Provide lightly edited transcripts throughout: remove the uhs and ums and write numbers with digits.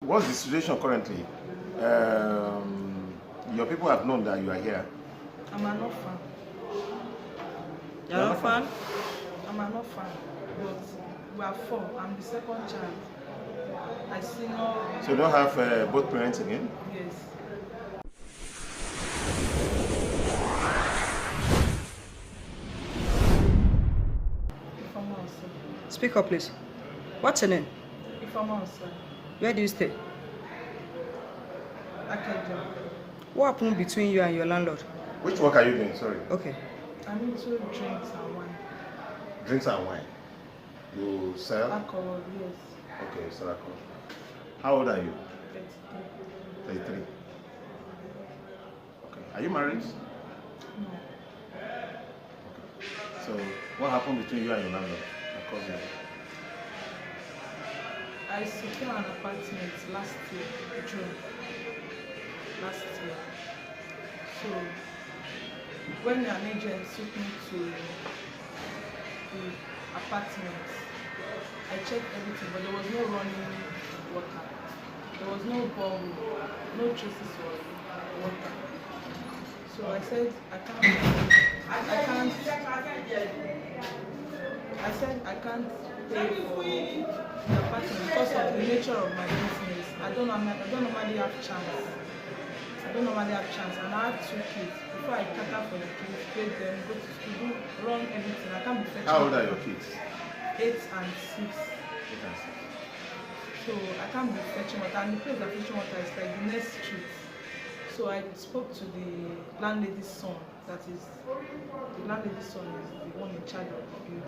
What's the situation currently? Your people have known that you are here. I'm an orphan. You're an orphan? I'm an orphan, but we are 4. I'm the second child. I see no. So you don't have both parents again? Yes. Ifeoma also. Speak up, please. What's your name? Ifeoma also. Where do you stay? Akejo. What happened between you and your landlord? Which work are you doing? Sorry. Okay. I'm into drinks and wine. Drinks and wine. You sell? Alcohol, yes. Okay, you sell alcohol. How old are you? 33. 33. Okay. Are you married? No. Okay. So what happened between you and your landlord? Of course, I secured an apartment last year, June. Last year. So when an agent took me to the apartment, I checked everything, but there was no running water. There was no bulb, no traces of water. So I said I can't pay for the apartment because of the nature of my business. I don't normally have chance. And I have 2 kids. Before I cater for the kids, pay them, go to school, run everything. I can't be fetching. How old are your kids? 8 and 6. 8 and 6. So I can't be fetching water. And the place that fetching water is like the next street. So I spoke to the landlady's son. That is, the landlady's son is the one in charge of the building.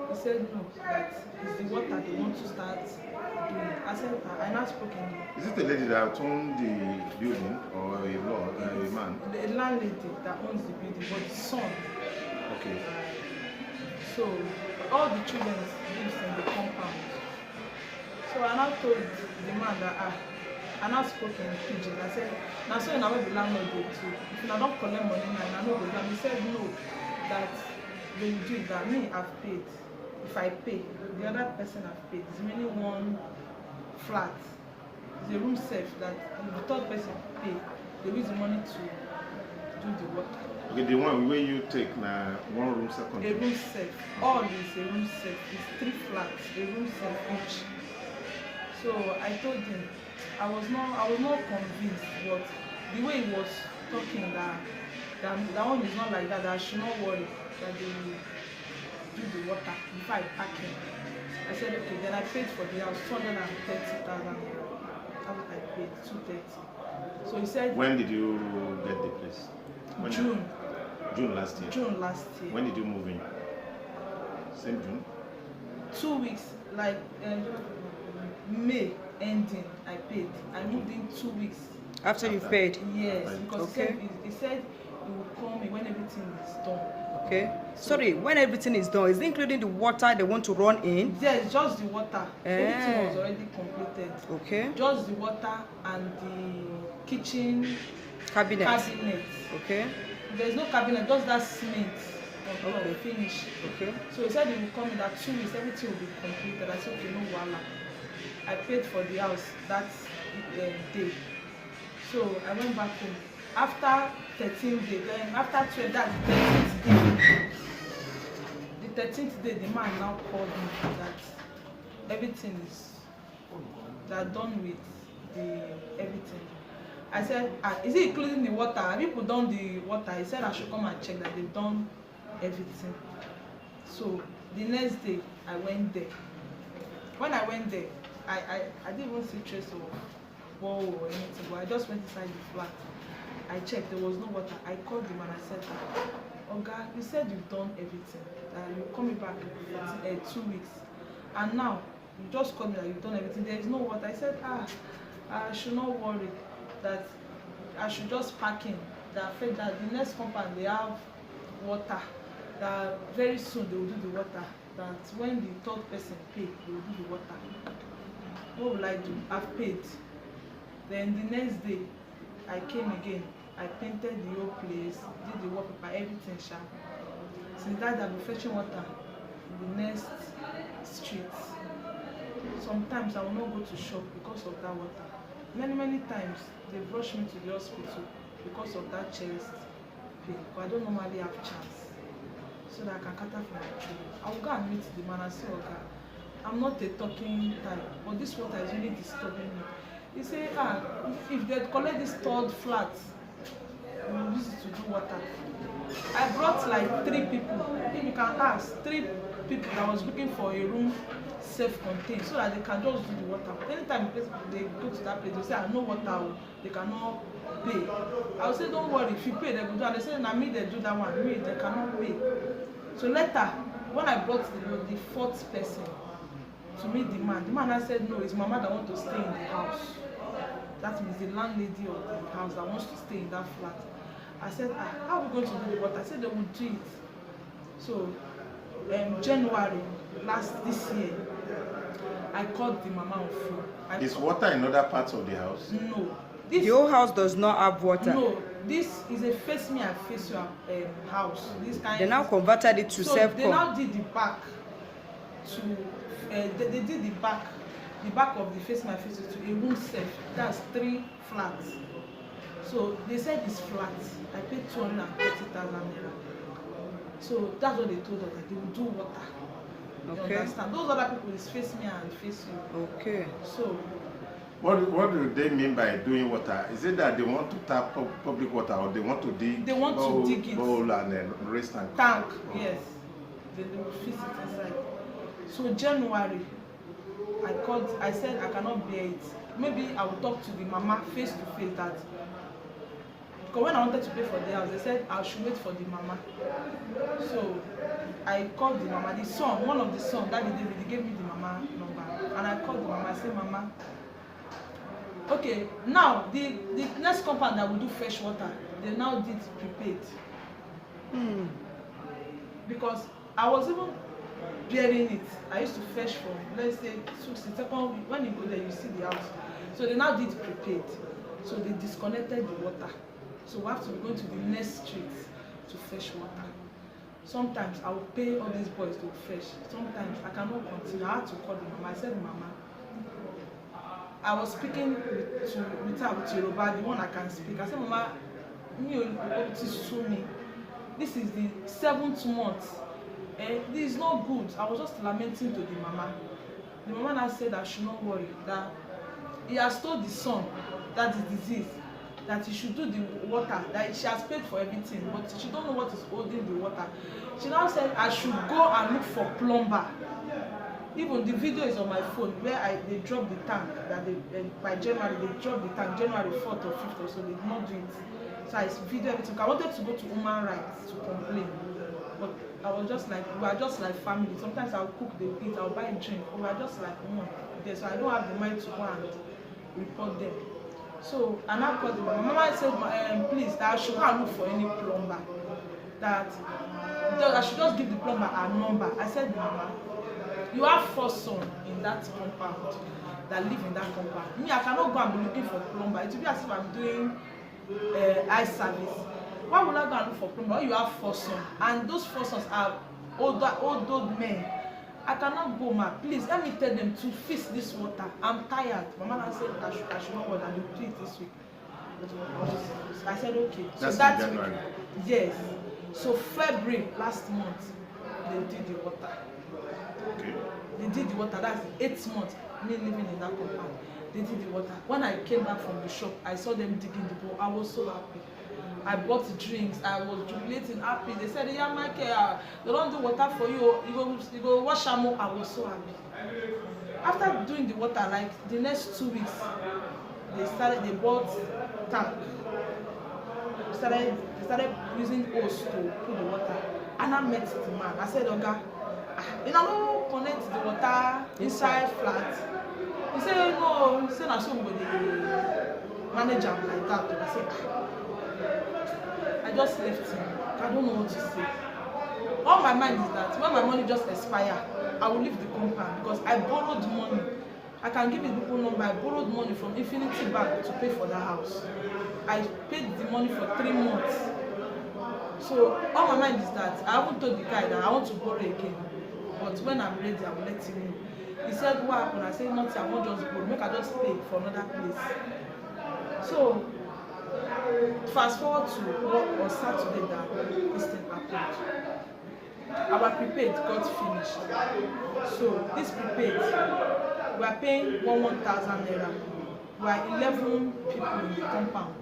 He said no, that it's the water they want to start doing. I said, I now spoke in. Is it the lady that owned the building or a man? The landlady that owns the building, but the son. Okay. So all the children lives in the compound. So I now told the man that I now spoke in pidgin. I said, now so you know the landlord dey too. If you don't collect money now, I know go down. He said no, that they will do it, that me I've paid. If I pay, the other person have paid. It's mainly one flat. It's a room safe that if the third person pay, they use the money to do the work. Okay, the one where you take now 1 room second. A room safe. All is a room safe. It's 3 flats, a room safe each. So I told him I was not convinced, but the way he was talking that one is not like that, I should not worry, that they will do the water before I pack him. I said okay, then I paid for the house 230,000 naira. That's what I paid, 230. So he said, when did you get the place? June. June last year. June last year. When did you move in? Same June? 2 weeks, like May ending, I paid. I moved in 2 weeks. After you paid? Yes, because okay. he said he will call me when everything is done. Okay. Sorry, when everything is done, is it including the water they want to run in? Yes, just the water. Everything was already completed. Okay. Just the water and the kitchen cabinet. Okay. There's no cabinet, just that cement. Okay. Finish. Okay. So he said he will come in that 2 weeks, everything will be completed. I said okay, no wahala. I paid for the house that day. So I went back home. After 13 days, after 12, that's the 13th day. The 13th day, the man now called me that everything is done with the everything. I said, is it including the water? Have people done the water? He said I should come and check that they've done everything. So the next day, I went there. When I went there, I didn't even see trace of wall or anything, but I just went inside the flat. I checked, there was no water. I called him and I said, Oga, you said you've done everything, that you're coming back in 2 weeks. And now, you just called me that you've done everything, there is no water. I said, I should not worry, that I should just pack in, that the next compound, they have water, that very soon they will do the water, that when the third person pay, they will do the water. What will I do? I've paid. Then the next day, I came again. I painted the whole place, did the wallpaper, everything sharp. Since that, I've been fetching water in the next street. Sometimes I will not go to shop because of that water. Many times they rush me to the hospital because of that chest pain, but I don't normally have chance so that I can cater for my children. I will go and meet the man and say, okay, I'm not a talking type, but this water is really disturbing me. He say, if they collect this third flat, we will use it to do water. I brought like 3 people. If you can ask, 3 people that was looking for a room self-contained so that they can just do the water. But anytime they go to that place, they say, I know water, they cannot pay. I will say, don't worry, if you pay, they will do. And they say, nah, me, they do that one. Me, they cannot pay. So later, when I brought the 4th person to meet the man I said, no, it's mama that wants to stay in the house. That means the landlady of the house that wants to stay in that flat. I said, how are we going to do the water? I said they would do it. So January this year, I called the mama on phone. Is water in other parts of the house? No. The whole house does not have water. No, this is a face me and face you house. This kind. They now converted it to self-con. They now did the back to they did the back of the face my face to a room self. That's 3 flats. So they said it's flat. I paid 230,000 naira. So that's what they told us, that they will do water. Okay. You understand? Those other people is face me and face you. Okay. So What do they mean by doing water? Is it that they want to tap public water, or they want to dig? They want to dig it. Bowl and then raise tank. Tank, yes. They will fix it inside. So January, I said I cannot bear it. Maybe I will talk to the mama face to face that. Because when I wanted to pay for the house, they said I should wait for the mama. So I called the mama. The son, one of the sons, Daddy David, he gave me the mama number. And I called the mama. I said, Mama, okay, now the next compound that will do fresh water, they now did prepaid. Because I was even bearing it. I used to fetch from, let's say, when you go there, you see the house. So they now did prepaid. So they disconnected the water. So we have to be going to the next street to fetch water. Sometimes I will pay all these boys to fetch. Sometimes I cannot continue. I had to call the mama. I said, Mama, I was speaking with her with Yoruba, the one I can speak. I said, Mama, this is the 7th month. This is not good. I was just lamenting to the mama. The mama now said I should not worry, that he has told the son that the disease, that he should do the water, that she has paid for everything, but she don't know what is holding the water. She now said I should go and look for plumber. Even the video is on my phone where they dropped the tank, that by January they dropped the tank, January 4th or 5th or so, they did not do it. So I video everything. I wanted to go to human rights to complain, but I was just like, we are just like family. Sometimes I'll cook, they eat, I'll buy a drink, but we are just like there. So I don't have the mind to go and report them. So and I called them. My mama said, please, that I should not look for any plumber. That I should just give the plumber a number. I said, Mama, you have 4 sons in that compound that live in that compound. Me, I cannot go and be looking for plumber. It will be as if I'm doing eye service. Why would I go and look for plumber? You have 4 sons, and those 4 sons are old men. I cannot go, ma. Please let me tell them to fix this water. I'm tired. Mama said I should not go and do it this week. I said okay. That's so that in January. week, yes. So February last month, they did the water. Okay. They did the water. That's the 8th month me living in that compound. They did the water. When I came back from the shop, I saw them digging the bowl. I was so happy. I bought drinks. I was jubilating, happy. They said, "Yeah, Michael, they don't do water for you. You go wash them." I was so happy. After doing the water, like the next 2 weeks, they bought tank. They started using hose to put the water. And I met the man. I said, "Oga, you know, connect the water inside flat." He said, "No." He said, "I saw somebody manage am like that." I said, I just left him. I don't know what to say. All my mind is that when my money just expire, I will leave the compound because I borrowed money. I can give you the people number. I borrowed money from Infinity Bank to pay for the house. I paid the money for 3 months. So all my mind is that I haven't told the guy that I want to borrow again. But when I'm ready, I will let him know. He said, what happened? I said, nothing, I won't just go, make I just pay for another place. So fast forward to what on Saturday that this thing happened. Our prepaid got finished. So this prepaid, we are paying 1,000 naira. We are 11 people in the compound.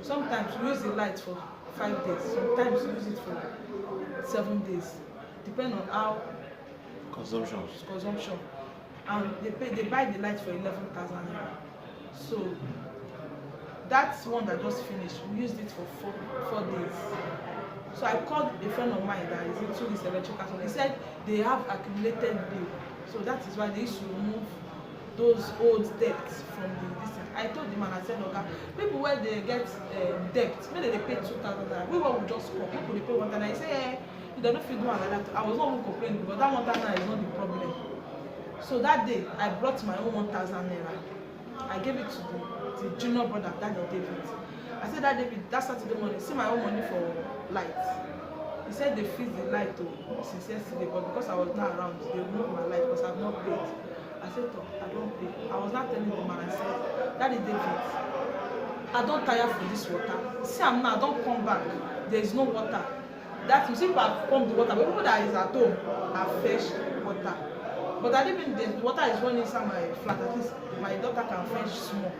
Sometimes we use the light for 5 days. Sometimes we use it for 7 days, depending on how consumption. And they buy the light for 11,000 naira. So that's one that just finished. We used it for four days. So I called a friend of mine that is into this electrical. So he said they have accumulated bill. So that is why they used to remove those old debts from the distance. I told the man, I said, okay, people where they get debt, maybe they pay 2,000 naira. We will just call. People they pay 1,000 naira. He said, you don't know if you do like that. I was not even complaining, but that 1,000 naira is not the problem. So that day, I brought my own 1,000 naira. I gave it to the junior brother, Daddy David. I said, that David, that Saturday morning, see my own money for light. He said they fixed the light since yesterday, but because I was not around, they removed my light because I have not paid. I said, oh, I don't pay. I was not telling the man, I said, Daddy David, I don't tire for this water. See, I'm now, I don't come back. There is no water. That means people have pumped the water, but people that is at home have fetched water. But I didn't, the water is running inside my flat, at least my daughter can fetch small.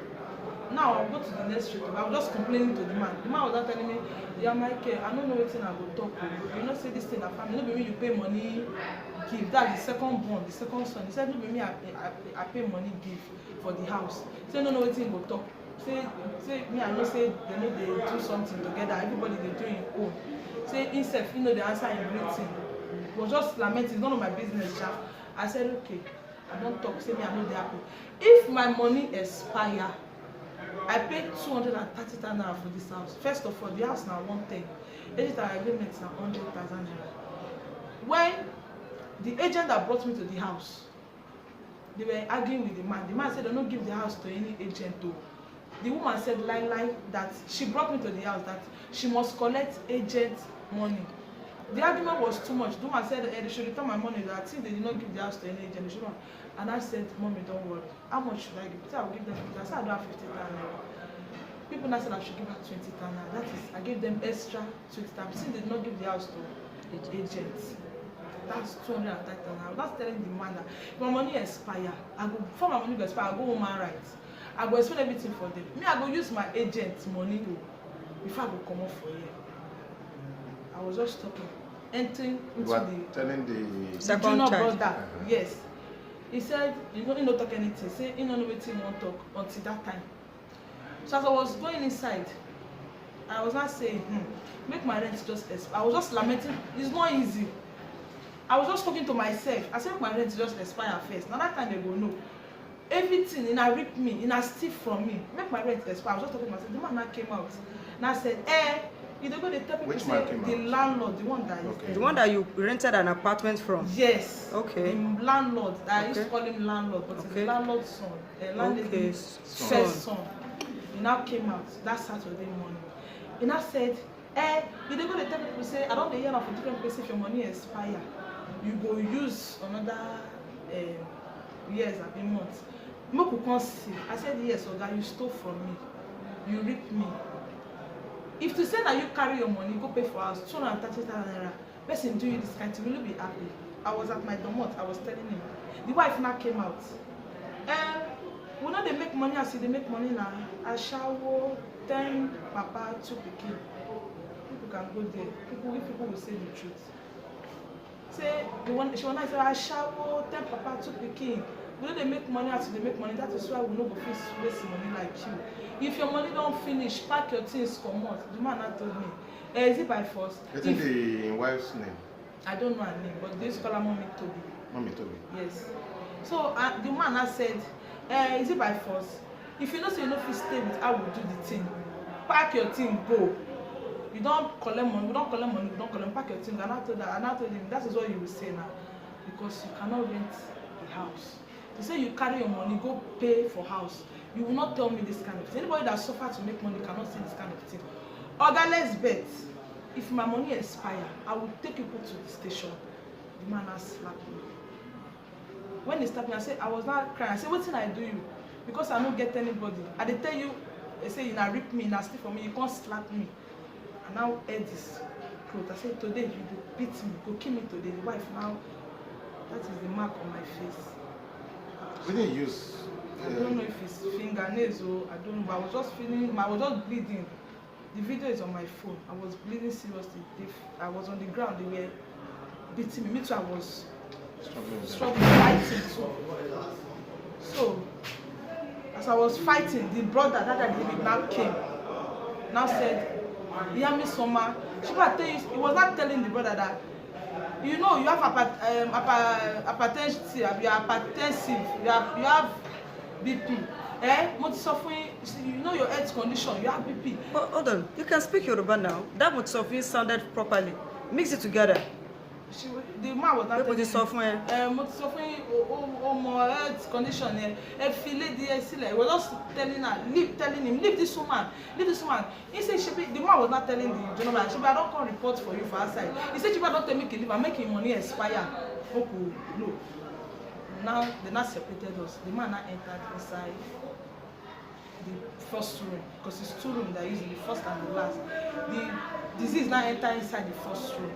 Now I'll go to the next street. I was just complaining to the man. The man was not telling me, yeah, Michael, I don't know what thing I go talk to. You know, say this thing, I family. No, when you pay money, give. That's the second born, the second son. He said, no, me, I pay money, give for the house. Say, no, what thing go talk. Say me, I know, say they know they do something together. Everybody they do in own. Say himself, you know, the answer in greeting. He was just lamenting. It's none of my business, Jack. I said, okay, I don't talk. Say me, I know they happy. If my money expire, I paid 230,000 naira for this house. First of all, the house now 110. Agent agreement is now 100,000 naira. When the agent that brought me to the house, they were arguing with the man. The man said, "Don't give the house to any agent." Too. The woman said, lie, that she brought me to the house that she must collect agent money. The argument was too much. The woman said, they should return my money. That since they did not give the house to any agent, they should not. And I said, Mommy, don't worry. How much should I give? I said, I'll give them 50. I said, I don't have 50,000 naira. People now said I should give her 20,000 naira. That is, I gave them extra 20,000. Since they did not give the house to agents, that's 230,000 naira. That's telling the man that if my money expire, I go before my money go expire, I go human rights. I go explain everything for them. Me, I go use my agent money before I go come off for here. I was just talking, entering into telling the second brother. Yes. He said, he don't talk anything. Say, he don't know what he want to talk until that time. So as I was going inside, I was not saying, make my rent just expire. I was just lamenting. It's not easy. I was just talking to myself. I said, make my rent just expire first. Now that time they go, no. Everything, in a rip me, in a steal from me. Make my rent expire. I was just talking to myself. The man now came out. And I said, you don't go to tell people, say, the landlord, the one that is there. The one that you rented an apartment from? Yes. Okay. The landlord. I used to call him landlord, but it's the landlord's son. Landlady's first son. He now came out that Saturday morning. He now said, you don't go to tell people, say, I don't hear of a different place if your money expire. You go use another years and a month. Make you come see. I said, yes, Oga, you stole from me. You ripped me. If to say that you carry your money, go pay for house, 230,000 naira, person do you this kind of, will you be happy? I was at my domot, I was telling him. The wife now came out. We know they make money as they make money now. I shower, 10 papa, 2 pikin. People can go there. If people will say the truth. Say, she want to say, I shower, 10 papa, 2 pikin. We know they make money as they make money. That is why we know go waste money like you. If your money don't finish, pack your things, come out. The man had told me, is it by force? I think the wife's name. I don't know her name, but they used to call her Mommy Toby. Mommy Toby. Yes. So the man has said, is it by force? If you know say you know fit stay with, I will do the thing. Pack your thing, go. You don't collect money, we don't collect money, we don't collect, pack your thing. And I told him, that is what you will say now. Because you cannot rent the house. They say you carry your money, go pay for house. You will not tell me this kind of thing. Anybody that suffer to make money cannot say this kind of thing. Oga, let's bet. If my money expire, I will take people to the station. The man has slapped me. when he stabbed me, I said I was not crying. I said, what thing I do you? Because I don't get anybody. I dey tell you, they say you na rip me, na steal for me, you can't slap me. And now head this clothes. I said, today you go beat me, go kill me today. The wife now, that is the mark on my face. We didn't use. I don't know if it's fingernails or I don't know, but I was just feeling, I was just bleeding. The video is on my phone. I was bleeding seriously. I was on the ground, they were beating me. Me too, I was struggling, fighting too. So, as I was fighting, the brother that I did now came. Now said, Yami Soma, she was telling, he was not telling the brother that, you know, you have hypertension, you are hypertensive, you have BP. You know your health condition, you have BP. But hold on, you can speak Yoruba now. That Motsofi sounded properly. Mix it together. The man was not telling me. Motsofi, health condition. He was just telling him, leave this woman, leave this woman. He said, the man was not telling the gentleman, I don't come report for you for outside. He said, don't tell me to leave, I'm making money expire. No. Now they not separated us. The man now entered inside the first room, because it's 2 rooms that are using the first and the last. The disease now entered inside the first room.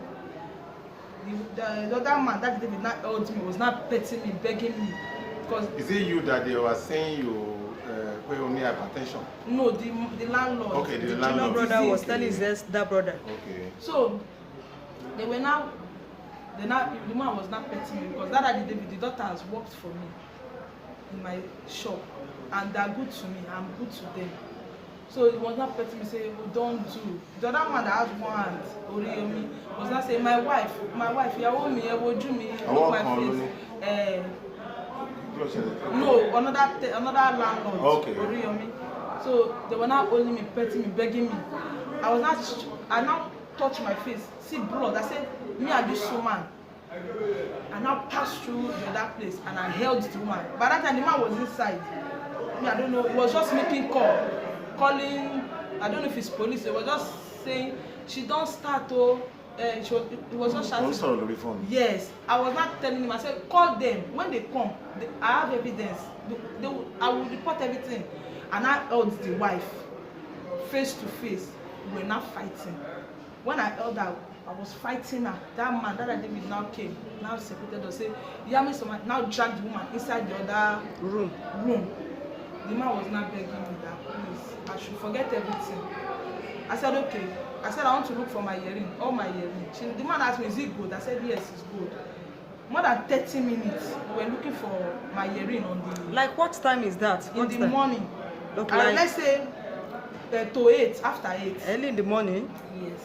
The other man that David not held me was not petting me, begging me. Because is it you that they were saying you only hypertension? No, the landlord. Okay, the landlord brother was telling his that brother. Okay. So they were now. The man was not petting me because that David, the daughter has worked for me in my shop, and they are good to me. I'm good to them. So he was not petting me, saying, oh, don't do. The other man that has 1 hand, Oriomi, was not saying, my wife, you owe me, you do me, look my face. No, another landlord, okay. Oriomi. So they were not holding me, petting me, begging me. I now touched my face, see blood. I said, me and this woman. I now passed through the other place and I held the woman. By that time, the man was inside. Me, I don't know, he was just making calling, I don't know if it's police, he was just saying, she don't start, it was just shouting. Yes, I was not telling him, I said, call them. When they come, I have evidence. I will report everything. And I held the wife face to face. We were not fighting. When I held her, I was fighting her. That man, that David now came, now separated us, say, Yami Soma, now dragged the woman inside the other room. The man was not begging me that, please, I should forget everything. I said, okay. I said, I want to look for my earring, all my earring. The man asked me, is it good? I said, yes, it's good. More than 30 minutes, we were looking for my earring on the... Like what time is that? In the morning. Look like... Let's say to 8, after 8. Early in the morning? Yes.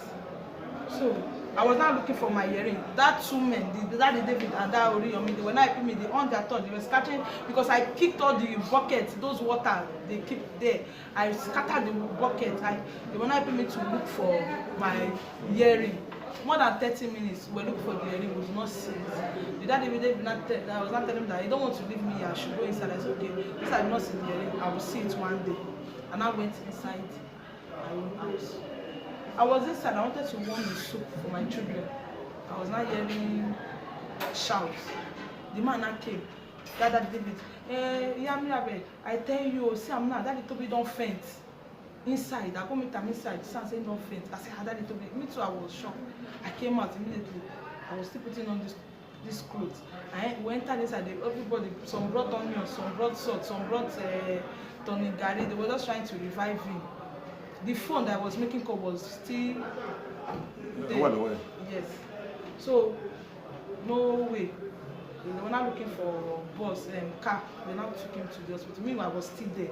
So I was not looking for my earring. That 2 men, that David and that Oriomi, they were not helping me. They on their thought, they were scattering because I kicked all the buckets, those water they keep there. I scattered the bucket. They were not helping me to look for my earring. More than 30 minutes, we were looking for the earring, we did not see it. The daddy David I was not telling him that he don't want to leave me here, I should go inside. I said, okay, since I did not see the earring, I will see it one day. And I went inside my own house. I was inside, I wanted to warm the soup for my children. I was not hearing shouts. The man now came. Daddy David, I tell you, see, I'm not. Daddy Toby don't faint. Inside, I go meet him inside. Son said don't faint. I said, Daddy Toby. Me too, I was shocked. I came out immediately. I was still putting on this clothes. We entered inside. Everybody, some brought onions, some brought salt, some brought Tony Gary. They were just trying to revive him. The phone that I was making call was still there. Yes. So, no way. They were not looking for bus and car. They now took him to the hospital. Meanwhile, I was still there.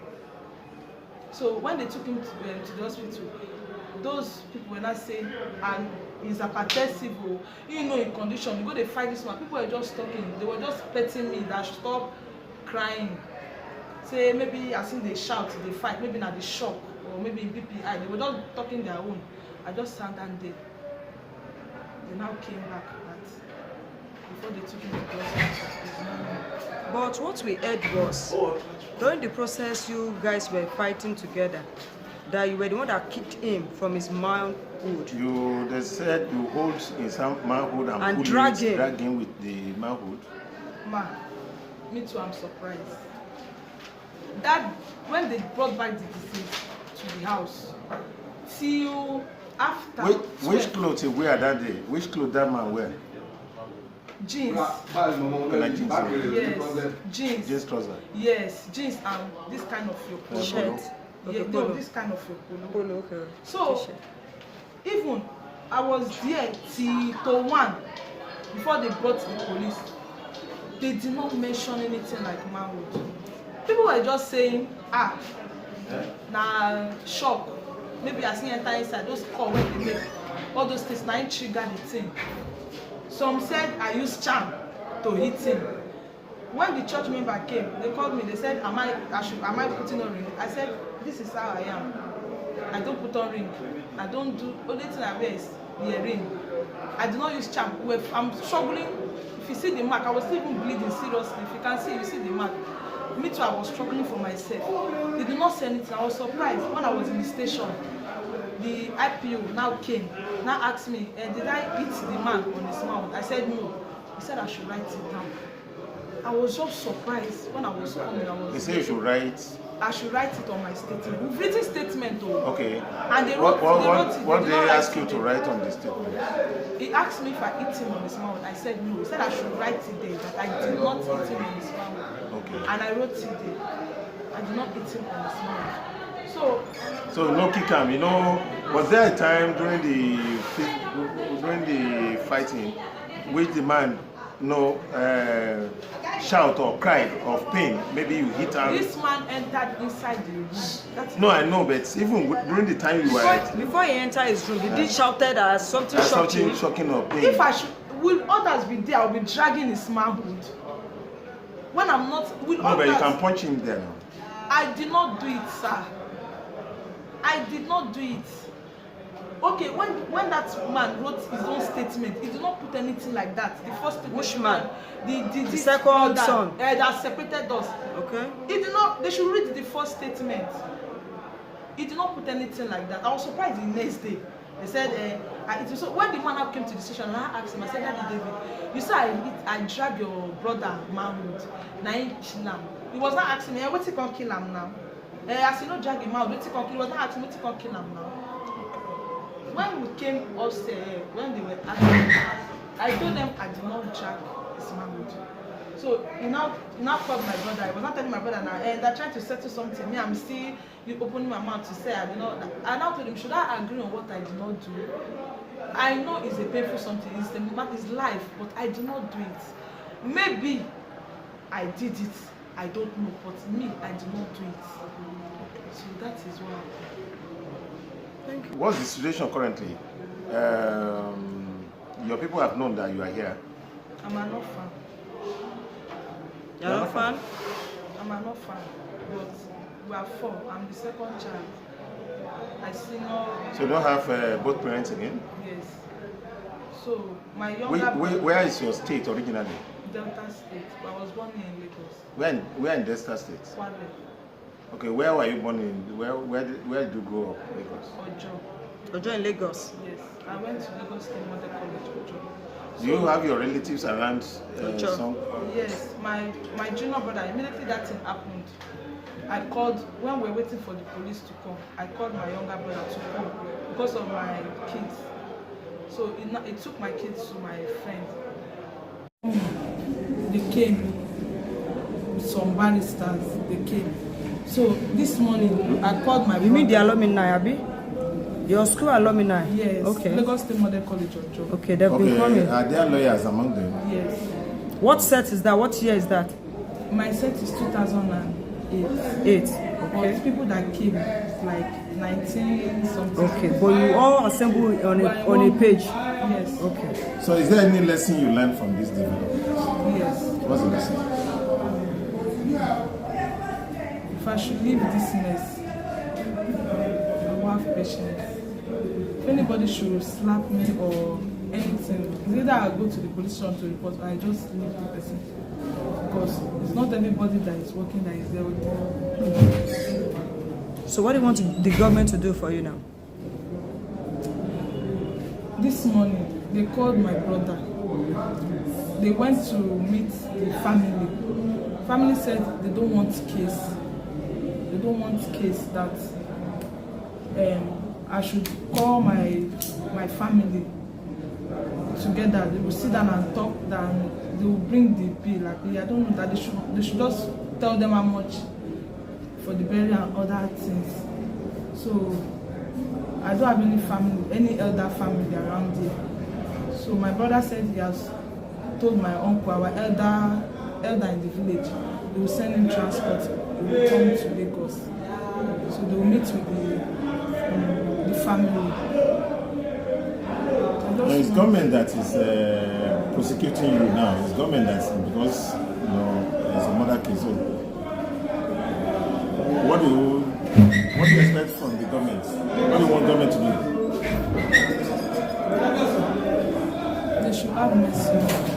So when they took him to the hospital, those people were not saying, and he's hypertensive, you know, in condition. You go to fight this man. People were just talking. They were just petting me that stop crying. Say maybe as in they shout, they fight. Maybe not the shock. Or maybe in BPI, they were just talking their own. I just sat down there. They now came back before they took him to the hospital. But what we heard was, during the process you guys were fighting together, that you were the one that kicked him from his manhood. They said you hold his manhood and drag him with the manhood. Ma, me too, I'm surprised. That when they brought back the deceased to the house, till after. Which clothes he wear that day? Which clothes that man wear? Jeans. Like jeans. Yes. Jeans. Jeans trouser. Yes, jeans and this kind of your polo. Shirt. Yeah, Okay, no, polo. this kind of your polo. Polo, okay. So T-shirt. even I was there till to 1 before they brought the police. They did not mention anything like Manhood. People were just saying, na shock. Maybe I see enter inside those call when they make all those things. Now trigger the thing. Some said I used charm to hit him. When the church member came, they called me. They said, am I putting on ring? I said, this is how I am. I don't put on ring. I don't do. Only thing I wear is the ring. I do not use charm. I'm struggling. If you see the mark, I was still even bleeding seriously. If you can see, you see the mark. Me too, I was struggling for myself. They did not say anything. I was surprised when I was in the station. The IPO now came, now asked me, did I hit the man on his mouth? I said no. He said I should write it down. I was just surprised when I was coming. They say you should write. I should write it on my statement. We've written statement though. Okay. And they wrote, what did they ask you to write on the statement? He asked me if I hit him on his mouth. I said no. He said I should write it there that I did not hit him on his mouth. Okay. And I wrote it there. I did not hit him on his mouth. So no kick him. You know, was there a time during the fighting which the man shout or cry of pain? Maybe you hit him. This man entered inside the room. No, I know, but even during the time you were before he entered his room, he did shouted as something shocking or pain. If I should, will others be there? I'll be dragging his manhood. When I'm not, will no, others? but you can punch him there now. I did not do it, sir. I did not do it. Okay, when that man wrote his own statement, he did not put anything like that. The first statement. Which man? The second son. That separated us. Okay. He did not. They should read the first statement. He did not put anything like that. I was surprised the next day. They said, so when the man now came to the station, I asked him, I said, Daddy David, you said I drag your brother Manhood, now he kill him. He was not asking me, what's he gonna kill him now? I said, no, drag him out, what's he gonna kill him? He was not asking me, what's he gonna kill him now? When we came upstairs, when they were asking, I told them I did not drag his Manhood. So he now called my brother. I was not telling my brother now, and they're trying to settle something. Me, I'm still opening my mouth to say I did not. I now told him, should I agree on what I did not do? I know it's a painful something, it's life, but I did not do it. Maybe I did it, I don't know, but me, I did not do it. So that is why. Thank you. What's the situation currently? Your people have known that you are here. I'm an orphan. You're an orphan? I'm an orphan, but we are 4. I'm the second child. I senior. So you don't have both parents again? Yes. So my younger where is your state originally? Delta State. I was born in Lagos. Where in Delta State? Kwale. Okay, where were you born in? Where did you grow up? Lagos. Ojo in Lagos. Yes, I went to Lagos State Model College, Ojo. Do you have your relatives around some? Yes, my junior brother. Immediately that thing happened, I called when we were waiting for the police to come. I called my younger brother to come because of my kids. So it took my kids to my friend. They came. Some barristers. They came. So this morning I called my brother. You mean the alumni, Abi? Your school alumni? Yes. Okay. Lagos State Model College of Job. Okay, they've been coming. Are there lawyers among them? Yes. What set is that? What year is that? My set is 2008. 8. But Okay. people that came like 19 something. Okay, but you all assemble on a page. Yes. Okay. So is there any lesson you learned from this development? Yes. What's the lesson? If I should leave this mess, I will have patience. If anybody should slap me or anything, it's either I go to the police station to report or I just leave the person. Because it's not everybody that is working that is there with me. So what do you want the government to do for you now? This morning, they called my brother. They went to meet the family. family said they don't want case. They don't want case that I should call my family together. They will sit down and talk. Then they will bring the bill. I don't know that they should just tell them how much for the burial and other things. So I don't have any elder family around here. So my brother said he has told my uncle, our elder in the village, they will send him transport. They will come to Lagos. So they will meet with the family. It's government that is prosecuting you now. It's government that's because there's a murder case. So what do you expect from the government? What do you want government to do? They should have mercy.